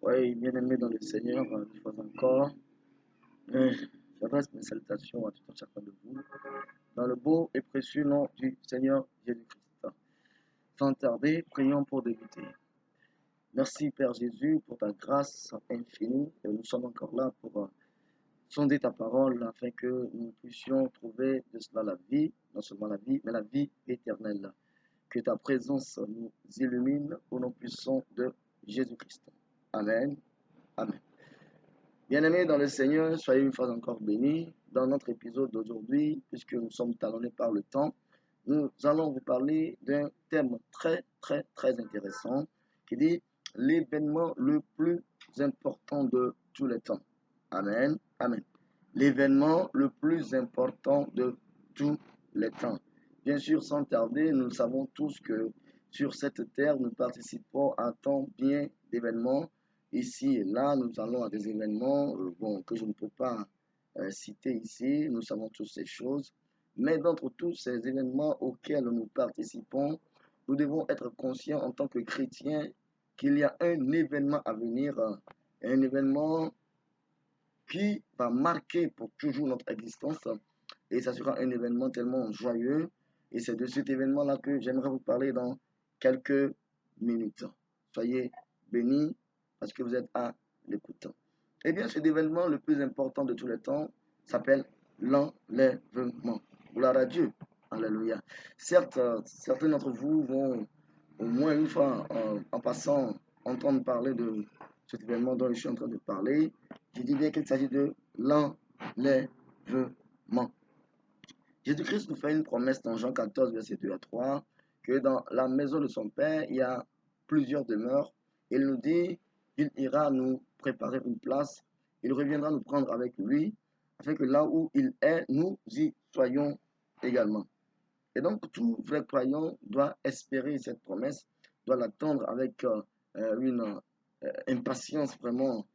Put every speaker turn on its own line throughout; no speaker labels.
Oui, bien-aimé dans le Seigneur, une fois encore, euh, j'adresse mes salutations à tout un chacun de vous, dans le beau et précieux nom du Seigneur Jésus-Christ. Sans tarder, prions pour débuter. Merci Père Jésus pour ta grâce infinie. Et nous sommes encore là pour sonder ta parole afin que nous puissions trouver de cela la vie, non seulement la vie, mais la vie éternelle. Que ta présence nous illumine au nom puissant de Jésus-Christ. Amen. Amen. Bien-aimés dans le Seigneur, soyez une fois encore bénis. Dans notre épisode d'aujourd'hui, puisque nous sommes talonnés par le temps, nous allons vous parler d'un thème très intéressant qui dit l'événement le plus important de tous les temps. Amen. Amen. L'événement le plus important de tous les temps. Bien sûr, sans tarder, nous savons tous que sur cette terre, nous participons à tant bien d'événements. Ici et là, nous allons à des événements que je ne peux pas citer ici. Nous savons toutes ces choses. Mais d'entre tous ces événements auxquels nous participons, nous devons être conscients en tant que chrétiens qu'il y a un événement à venir, un événement qui va marquer pour toujours notre existence. Et ça sera un événement tellement joyeux. Et c'est de cet événement-là que j'aimerais vous parler dans quelques minutes. Soyez bénis parce que vous êtes à l'écoute. Eh bien, cet événement le plus important de tous les temps s'appelle l'enlèvement. Gloire à Dieu. Alléluia. Certes, certains d'entre vous vont au moins une fois en passant entendre parler de cet événement dont je suis en train de parler. Je dis bien qu'il s'agit de l'enlèvement. Jésus-Christ nous fait une promesse dans Jean 14, verset 2 à 3, que dans la maison de son Père, il y a plusieurs demeures. Il nous dit qu'il ira nous préparer une place. Il reviendra nous prendre avec lui, afin que là où il est, nous y soyons également. Et donc, tout vrai croyant doit espérer cette promesse, doit l'attendre avec une impatience vraiment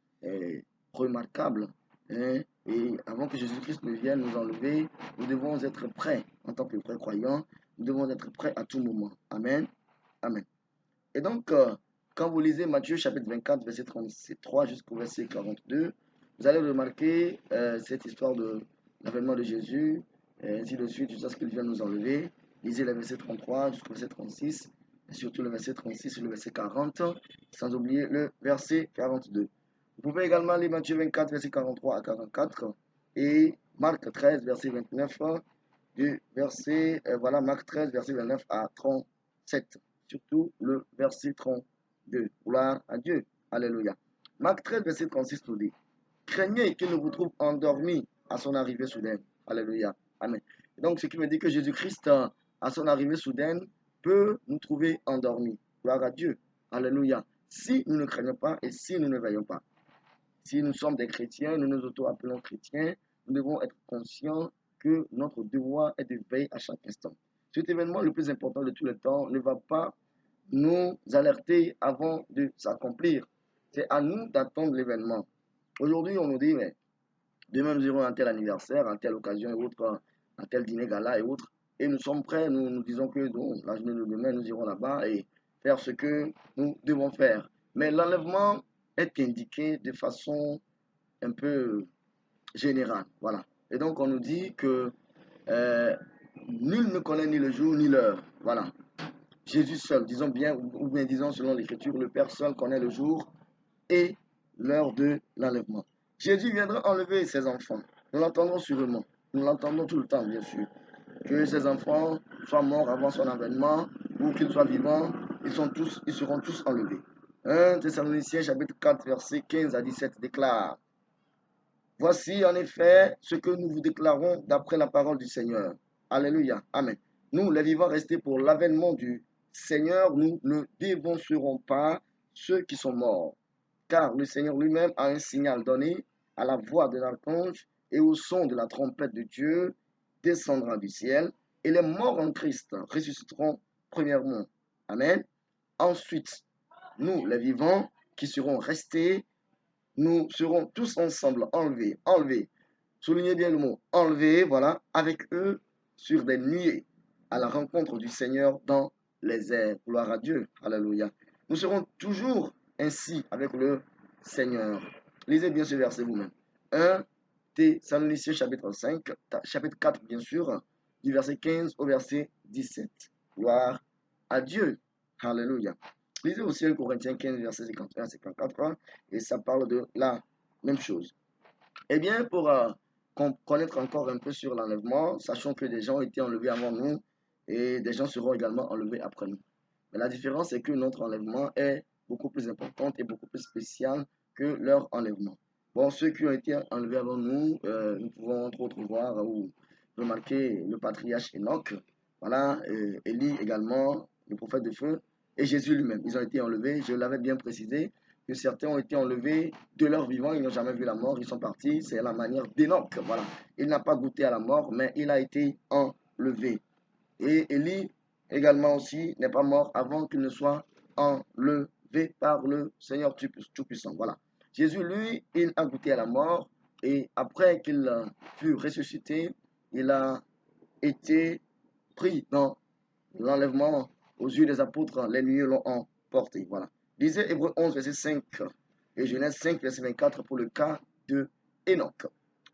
remarquable. Hein. Et avant que Jésus-Christ ne vienne nous enlever, nous devons être prêts en tant que vrais croyants. Nous devons être prêts à tout moment. Amen. Amen. Et donc, quand vous lisez Matthieu chapitre 24, verset 33 jusqu'au verset 42, vous allez remarquer cette histoire de l'avènement de Jésus, et ainsi de suite, jusqu'à ce qu'il vienne nous enlever. Lisez le verset 33 jusqu'au verset 36, et surtout le verset 36 et le verset 40, sans oublier le verset 42. Vous pouvez également lire Matthieu 24, verset 43 à 44, et Marc 13, verset 29, du verset, Marc 13, verset 29 à 37. Surtout le verset 32. Gloire à Dieu. Alléluia. Marc 13, verset 36 nous dit, craignez qu'il ne vous trouve endormi à son arrivée soudaine. Alléluia. Amen. Donc, ce qui me dit que Jésus-Christ, à son arrivée soudaine, peut nous trouver endormis. Gloire à Dieu. Alléluia. Si nous ne craignons pas et si nous ne veillons pas. Si nous sommes des chrétiens, nous nous auto-appelons chrétiens, nous devons être conscients que notre devoir est de veiller à chaque instant. Cet événement le plus important de tous les temps ne va pas nous alerter avant de s'accomplir. C'est à nous d'attendre l'événement. Aujourd'hui, on nous dit, mais demain nous irons à un tel anniversaire, à telle occasion et autres, à tel dîner gala et autres. Et nous sommes prêts, nous disons que la journée de demain, nous irons là-bas et faire ce que nous devons faire. Mais l'enlèvement est indiqué de façon un peu générale. Voilà. Et donc, on nous dit que nul ne connaît ni le jour ni l'heure. Voilà. Jésus seul, disons bien, ou bien disons selon l'Écriture, le Père seul connaît le jour et l'heure de l'enlèvement. Jésus viendra enlever ses enfants. Nous l'entendons sûrement. Nous l'entendons tout le temps, bien sûr. Que ses enfants soient morts avant son avènement ou qu'ils soient vivants, ils seront tous enlevés. 1 Thessaloniciens chapitre 4, verset 15 à 17 déclare: voici en effet ce que nous vous déclarons d'après la parole du Seigneur. Alléluia. Amen. Nous, les vivants restés pour l'avènement du Seigneur, nous ne dévancerons pas ceux qui sont morts. Car le Seigneur lui-même a un signal donné à la voix de l'archange et au son de la trompette de Dieu descendra du ciel, et les morts en Christ ressusciteront premièrement. Amen. Ensuite, nous, les vivants, qui serons restés, nous serons tous ensemble enlevés. Soulignez bien le mot enlevés, voilà, avec eux sur des nuées, à la rencontre du Seigneur dans les airs. Gloire à Dieu. Alléluia. Nous serons toujours ainsi avec le Seigneur. Lisez bien ce verset vous-même. 1 Thessaloniciens chapitre 5, chapitre 4 bien sûr, du verset 15 au verset 17. Gloire à Dieu. Alléluia. Lisez aussi 1 Corinthiens 15, verset 51 à 54, et ça parle de la même chose. Eh bien, pour connaître encore un peu sur l'enlèvement, sachons que des gens ont été enlevés avant nous et des gens seront également enlevés après nous. Mais la différence, c'est que notre enlèvement est beaucoup plus important et beaucoup plus spécial que leur enlèvement. Bon, ceux qui ont été enlevés avant nous, nous pouvons entre autres voir ou remarquer le patriarche Enoch, voilà, Élie également, le prophète de feu, et Jésus lui-même. Ils ont été enlevés, je l'avais bien précisé, que certains ont été enlevés de leur vivant, ils n'ont jamais vu la mort, ils sont partis, c'est la manière d'Enoch, voilà. Il n'a pas goûté à la mort, mais il a été enlevé. Et Élie également aussi n'est pas mort avant qu'il ne soit enlevé par le Seigneur Tout-Puissant. Voilà. Jésus, lui, il a goûté à la mort et après qu'il fut ressuscité, il a été pris dans l'enlèvement aux yeux des apôtres. Les nuées l'ont emporté. Voilà. Lisez Hébreux 11, verset 5 et Genèse 5, verset 24 pour le cas de Enoch.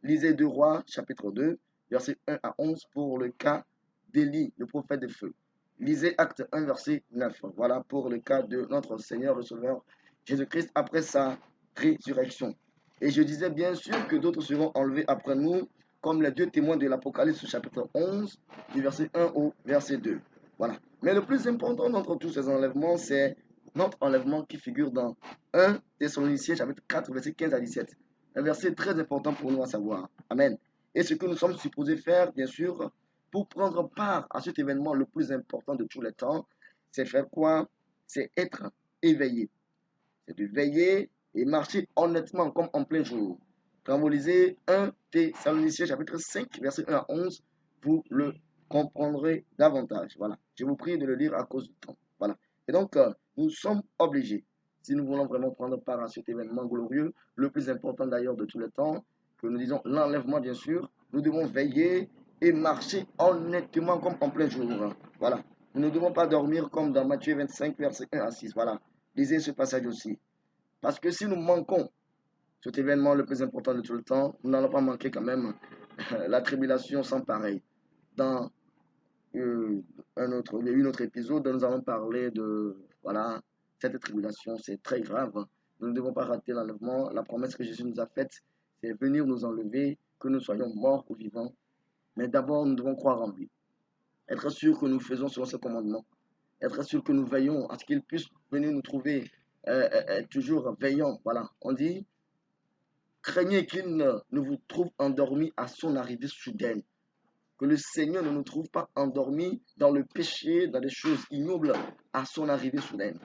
Lisez 2 Rois, chapitre 2, verset 1 à 11 pour le cas d'Élie, le prophète de feu. Lisez Acte 1, verset 9. Voilà pour le cas de notre Seigneur et Sauveur Jésus-Christ après sa résurrection. Et je disais bien sûr que d'autres seront enlevés après nous, comme les deux témoins de l'Apocalypse chapitre 11, du verset 1 au verset 2. Voilà. Mais le plus important d'entre tous ces enlèvements, c'est notre enlèvement qui figure dans 1 Thessaloniciens chapitre 4, verset 15 à 17. Un verset très important pour nous à savoir. Amen. Et ce que nous sommes supposés faire, bien sûr, pour prendre part à cet événement le plus important de tous les temps, c'est faire quoi? C'est être éveillé. C'est de veiller et marcher honnêtement comme en plein jour. Quand vous lisez 1 Thessaloniciens chapitre 5, verset 1 à 11, vous le comprendrez davantage. Voilà. Je vous prie de le lire à cause du temps. Voilà. Et donc, nous sommes obligés, si nous voulons vraiment prendre part à cet événement glorieux, le plus important d'ailleurs de tous les temps, que nous disons l'enlèvement bien sûr, nous devons veiller et marcher honnêtement comme en plein jour. Voilà. Nous ne devons pas dormir comme dans Matthieu 25, verset 1 à 6. Voilà. Lisez ce passage aussi. Parce que si nous manquons cet événement le plus important de tout le temps, nous n'allons pas manquer quand même la tribulation sans pareil. Dans un autre épisode, nous allons parler de, voilà, cette tribulation, c'est très grave. Nous ne devons pas rater l'enlèvement. La promesse que Jésus nous a faite, c'est venir nous enlever, que nous soyons morts ou vivants. Mais d'abord, nous devons croire en lui. Être sûr que nous faisons selon ses commandements. Être sûr que nous veillons à ce qu'il puisse venir nous trouver toujours veillants. Voilà, on dit, craignez qu'il ne vous trouve endormis à son arrivée soudaine. Que le Seigneur ne nous trouve pas endormis dans le péché, dans des choses ignobles à son arrivée soudaine.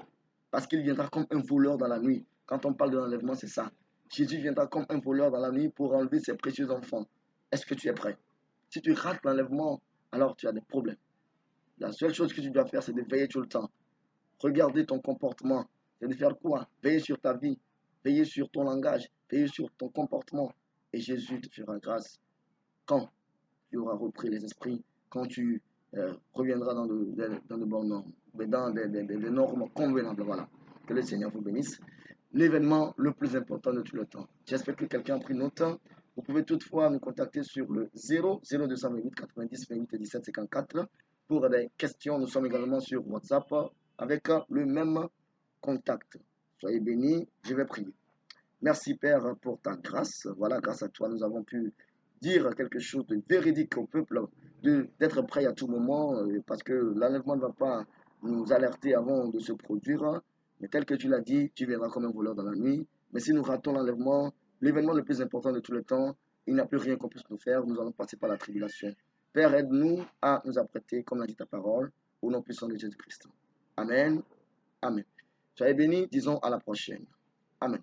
Parce qu'il viendra comme un voleur dans la nuit. Quand on parle de l'enlèvement, c'est ça. Jésus viendra comme un voleur dans la nuit pour enlever ses précieux enfants. Est-ce que tu es prêt? Si tu rates l'enlèvement, alors tu as des problèmes. La seule chose que tu dois faire, c'est de veiller tout le temps. Regarder ton comportement. C'est de faire quoi? Veiller sur ta vie. Veiller sur ton langage. Veiller sur ton comportement. Et Jésus te fera grâce quand tu auras repris les esprits, quand tu reviendras dans de bonnes normes, dans des normes convenables. Voilà. Que le Seigneur vous bénisse. L'événement le plus important de tout le temps. J'espère que quelqu'un a pris note. Vous pouvez toutefois nous contacter sur le 0228 90 28 17 54 pour des questions. Nous sommes également sur WhatsApp avec le même contact. Soyez bénis, je vais prier. Merci Père pour ta grâce. Voilà, grâce à toi, nous avons pu dire quelque chose de véridique au peuple, d'être prêt à tout moment, parce que l'enlèvement ne va pas nous alerter avant de se produire. Mais tel que tu l'as dit, tu viendras comme un voleur dans la nuit. Mais si nous ratons l'enlèvement, l'événement le plus important de tout le temps, il n'y a plus rien qu'on puisse nous faire. Nous allons passer par la tribulation. Père, aide-nous à nous apprêter, comme l'a dit ta parole, au nom puissant de Jésus-Christ. Amen. Amen. Soyez bénis, disons à la prochaine. Amen.